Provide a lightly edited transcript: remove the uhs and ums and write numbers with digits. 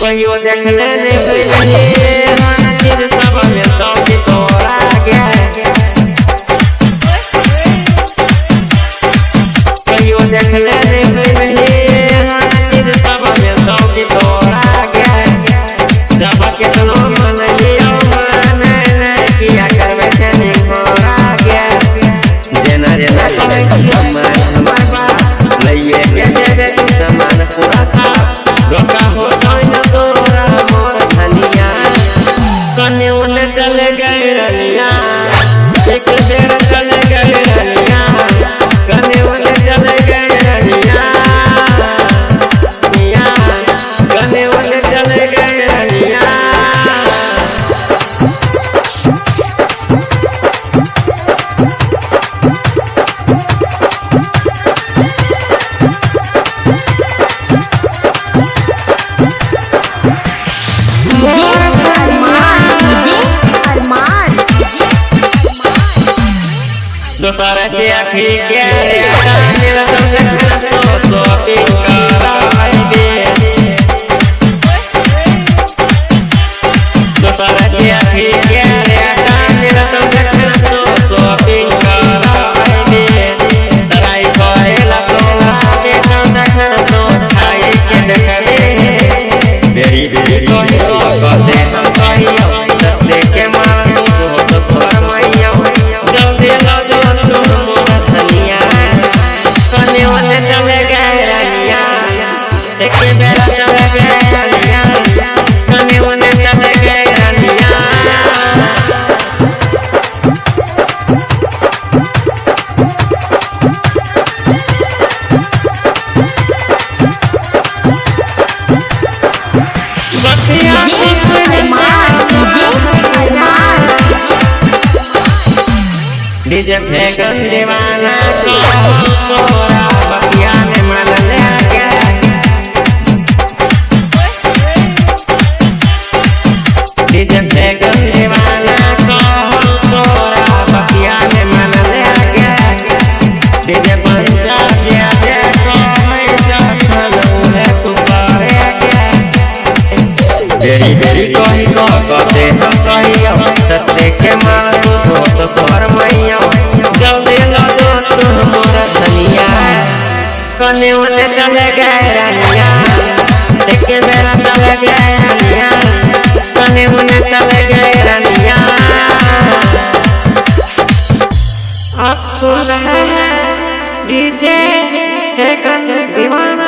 कहियो देखले नहीं सब में सब तोरा गया कहियो देखले नहीं सब में सब तोरा गया जब कितनो मन लियो मन किया करवे नहीं तोरा गया जेना जेना लइए के दे समान पूरा धोखा हो तोरा मोर धनिया कने उन्हें चले गए रनिया एक बेर चले गए रनिया कने उन्हें चले गए रनिया कने उन्हें चले गए रनिया दोसर के आखी के दोसर के आखी के डीजे फेंकन दीवाना तोरा बतिया में मन ले गया डीजे फेंकन दीवाना तोरा बतिया में मन ले गया डीजे पंचा दिया दे पैसा खलोले तू पारे गया देरी देरी कही कहते हम कहियो सत्य के मारू तो तोर मैया जल्दी लगो तू मोर धनिया कने उन्हें चले गए रनिया एक बेरा चले गए रनिया कने उन्हें चले गए रनिया असुर है डीजे है कन दीवाना